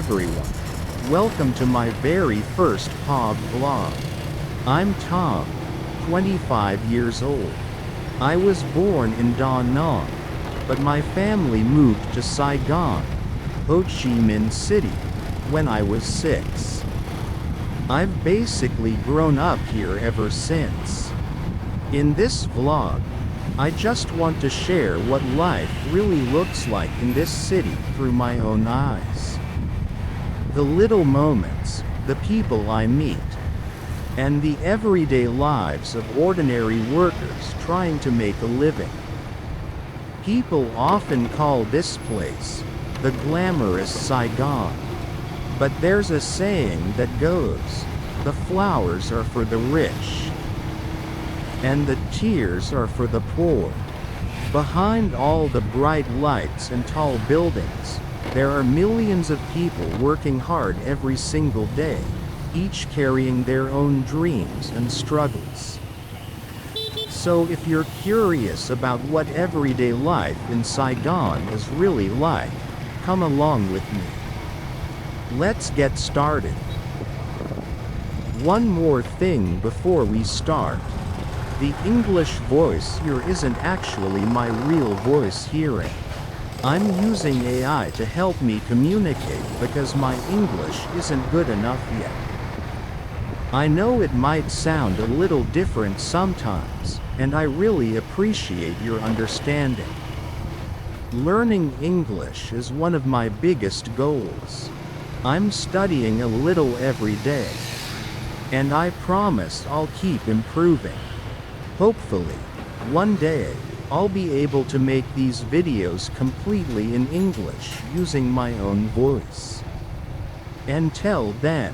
everyone. Welcome to my very first Pov vlog. I'm Tom, 25 years old. I was born in Da Nang, but my family moved to Saigon, Ho Chi Minh City, when I was 6. I've basically grown up here ever since. In this vlog, I just want to share what life really looks like in this city through my own eyes. The little moments, the people I meet, and the everyday lives of ordinary workers trying to make a living. People often call this place the glamorous Saigon. But there's a saying that goes, the flowers are for the rich, and the tears are for the poor. Behind all the bright lights and tall buildings, there are millions of people working hard every single day, each carrying their own dreams and struggles. So if you're curious about what everyday life in Saigon is really like, come along with me. Let's get started. One more thing before we start. The English voice here isn't actually my real voice hearing. I'm using AI to help me communicate because my English isn't good enough yet. I know it might sound a little different sometimes, and I really appreciate your understanding. Learning English is one of my biggest goals. I'm studying a little every day, and I promise I'll keep improving. Hopefully, one day, I'll be able to make these videos completely in English using my own voice. Until then,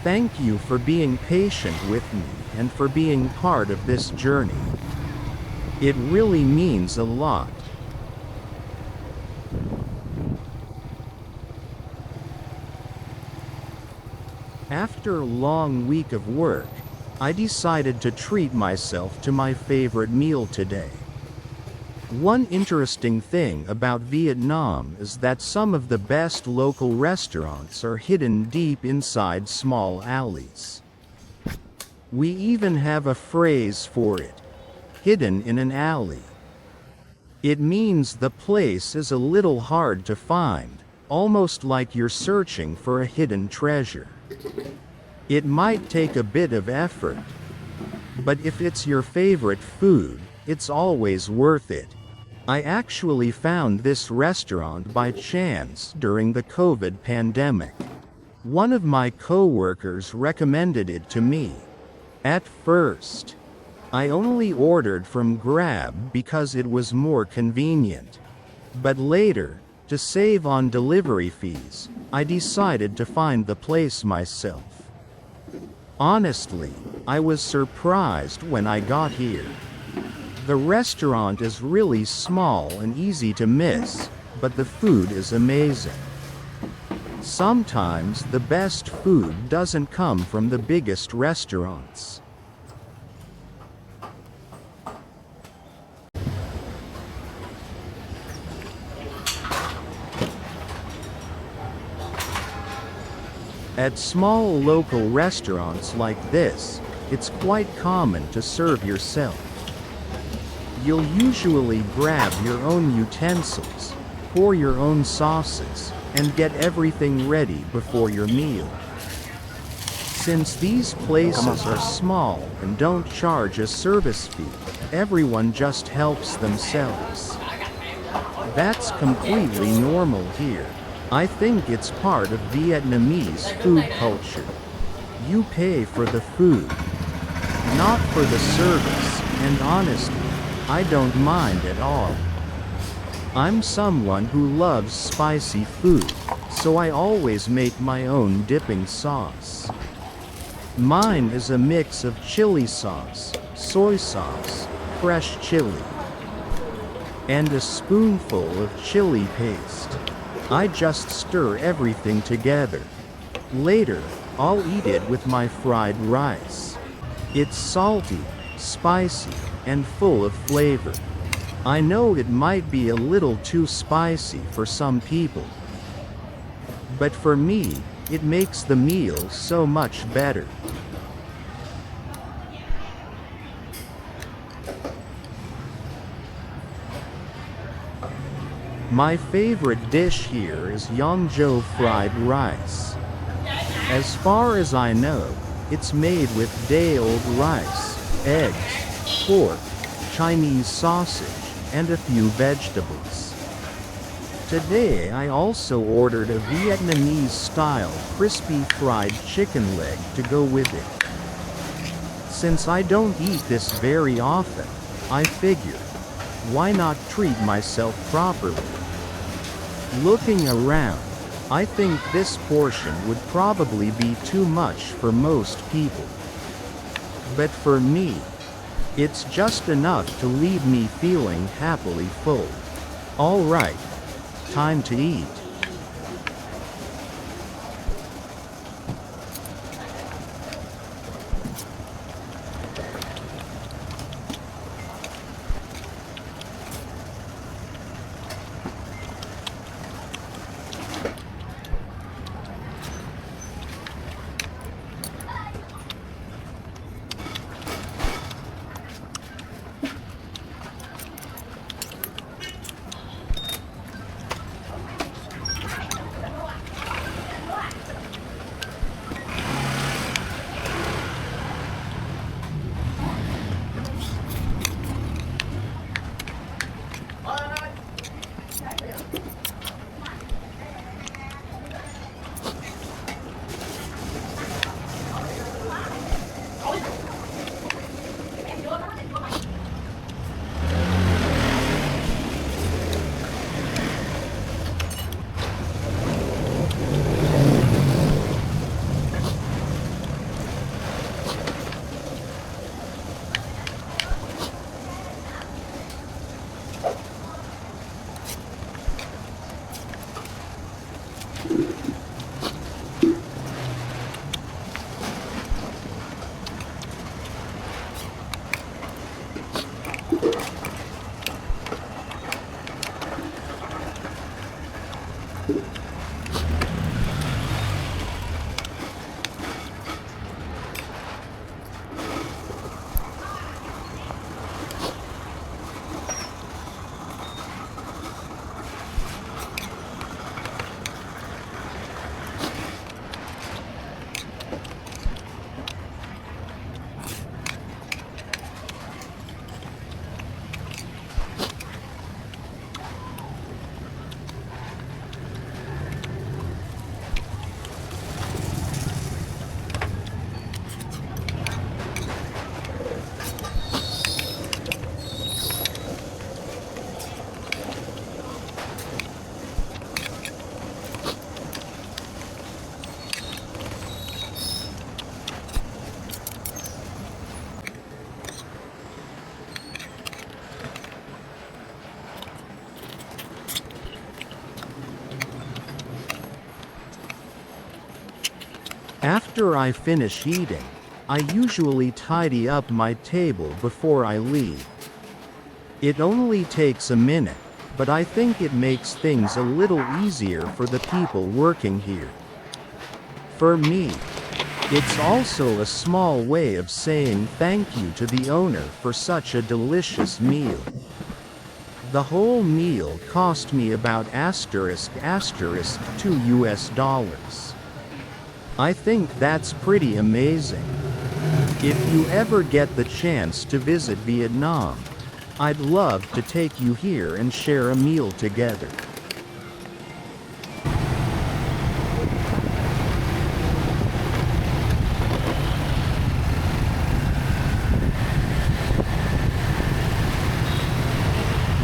thank you for being patient with me and for being part of this journey. It really means a lot. After a long week of work, I decided to treat myself to my favorite meal today. One interesting thing about Vietnam is that some of the best local restaurants are hidden deep inside small alleys. We even have a phrase for it, hidden in an alley. It means the place is a little hard to find, almost like you're searching for a hidden treasure. It might take a bit of effort, but if it's your favorite food, it's always worth it. I actually found this restaurant by chance during the COVID pandemic. One of my coworkers recommended it to me. At first, I only ordered from Grab because it was more convenient. But later, to save on delivery fees, I decided to find the place myself. Honestly, I was surprised when I got here. The restaurant is really small and easy to miss, but the food is amazing. Sometimes the best food doesn't come from the biggest restaurants. At small local restaurants like this, it's quite common to serve yourself. You'll usually grab your own utensils, pour your own sauces, and get everything ready before your meal. Since these places are small and don't charge a service fee, everyone just helps themselves. That's completely normal here. I think it's part of Vietnamese food culture. You pay for the food, not for the service, and honestly, I don't mind at all. I'm someone who loves spicy food, so I always make my own dipping sauce. Mine is a mix of chili sauce, soy sauce, fresh chili, and a spoonful of chili paste. I just stir everything together. Later, I'll eat it with my fried rice. It's salty, spicy, and full of flavor. I know it might be a little too spicy for some people, But for me, it makes the meal so much better. My favorite dish here is Yangzhou fried rice. As far as I know, it's made with day-old rice, eggs, pork, Chinese sausage, and a few vegetables. Today I also ordered a Vietnamese-style crispy fried chicken leg to go with it. Since I don't eat this very often, I figured, why not treat myself properly? Looking around, I think this portion would probably be too much for most people. But for me, it's just enough to leave me feeling happily full. Alright, time to eat. After I finish eating, I usually tidy up my table before I leave. It only takes a minute, but I think it makes things a little easier for the people working here. For me, it's also a small way of saying thank you to the owner for such a delicious meal. The whole meal cost me about $2 US. I think that's pretty amazing. If you ever get the chance to visit Vietnam, I'd love to take you here and share a meal together.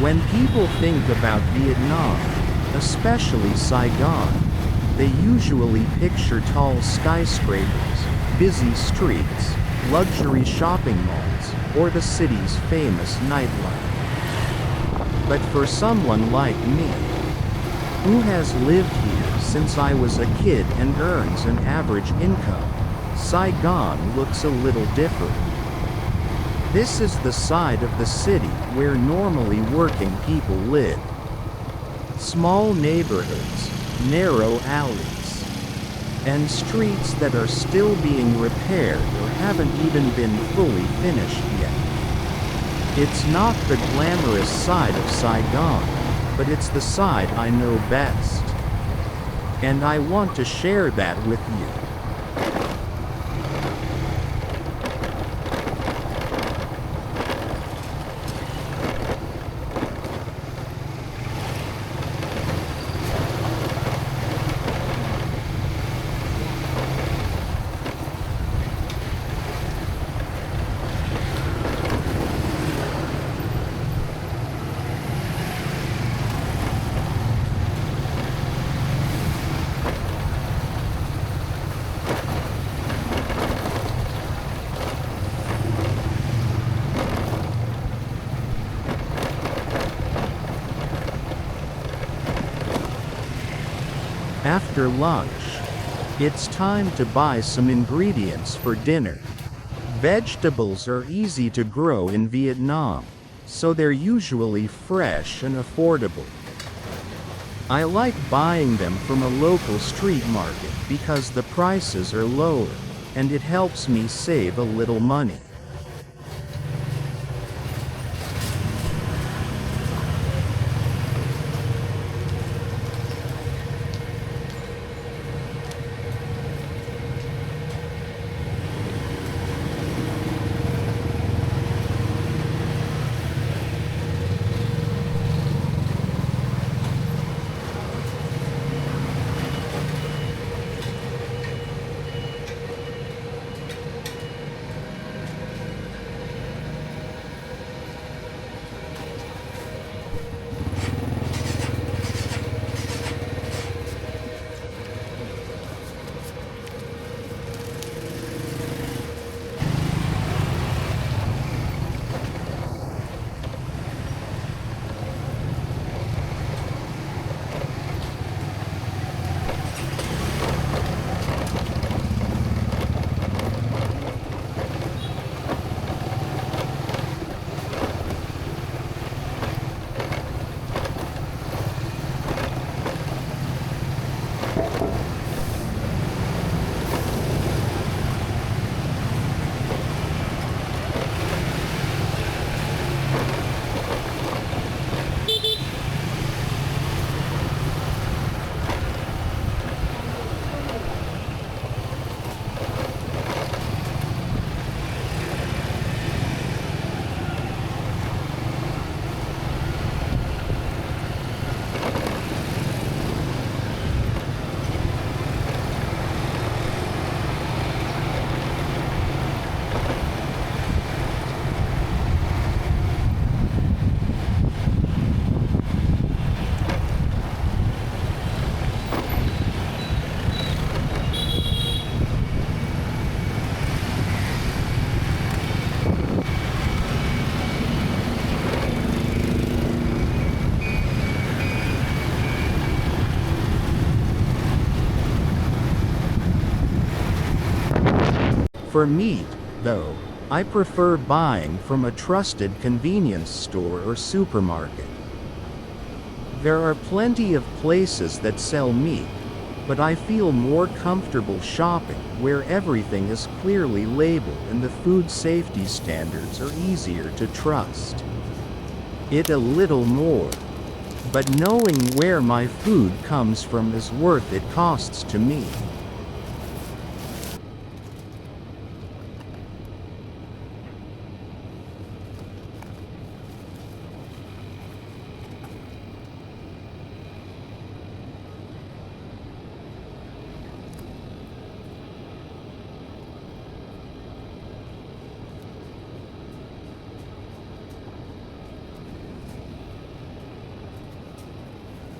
When people think about Vietnam, especially Saigon, they usually picture tall skyscrapers, busy streets, luxury shopping malls, or the city's famous nightlife. But for someone like me, who has lived here since I was a kid and earns an average income, Saigon looks a little different. This is the side of the city where normally working people live. Small neighborhoods, narrow alleys, and streets that are still being repaired or haven't even been fully finished yet. It's not the glamorous side of Saigon, but it's the side I know best. And I want to share that with you. After lunch, it's time to buy some ingredients for dinner. Vegetables are easy to grow in Vietnam, so they're usually fresh and affordable. I like buying them from a local street market because the prices are lower, and it helps me save a little money. For meat, though, I prefer buying from a trusted convenience store or supermarket. There are plenty of places that sell meat, but I feel more comfortable shopping where everything is clearly labeled and the food safety standards are easier to trust. It a little more, but knowing where my food comes from is worth its costs to me.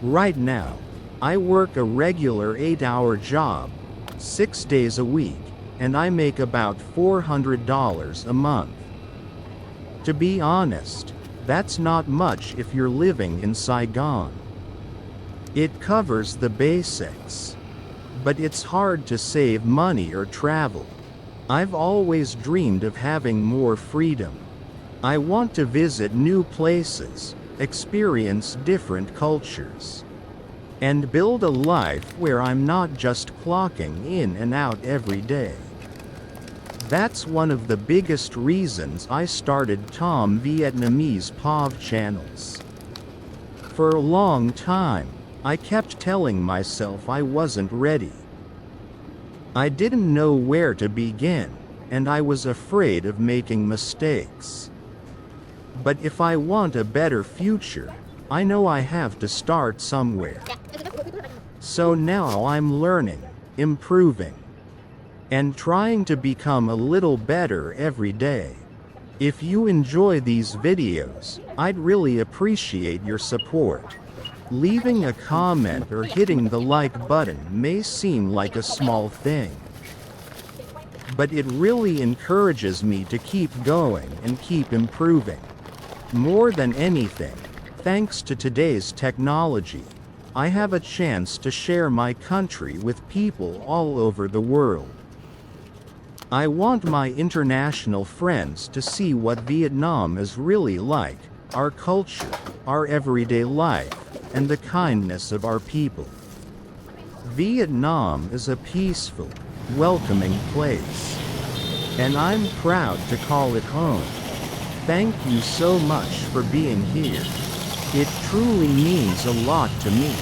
Right now, I work a regular 8-hour job, 6 days a week, and I make about $400 a month. To be honest, that's not much if you're living in Saigon. It covers the basics. But it's hard to save money or travel. I've always dreamed of having more freedom. I want to visit new places, experience different cultures. and build a life where I'm not just clocking in and out every day. That's one of the biggest reasons I started Tom Vietnamese Pov channels. For a long time, I kept telling myself I wasn't ready. I didn't know where to begin, and I was afraid of making mistakes. But if I want a better future, I know I have to start somewhere. So now I'm learning, improving, and trying to become a little better every day. If you enjoy these videos, I'd really appreciate your support. Leaving a comment or hitting the like button may seem like a small thing, but it really encourages me to keep going and keep improving. More than anything, thanks to today's technology, I have a chance to share my country with people all over the world. I want my international friends to see what Vietnam is really like, our culture, our everyday life, and the kindness of our people. Vietnam is a peaceful, welcoming place, and I'm proud to call it home. Thank you so much for being here. It truly means a lot to me.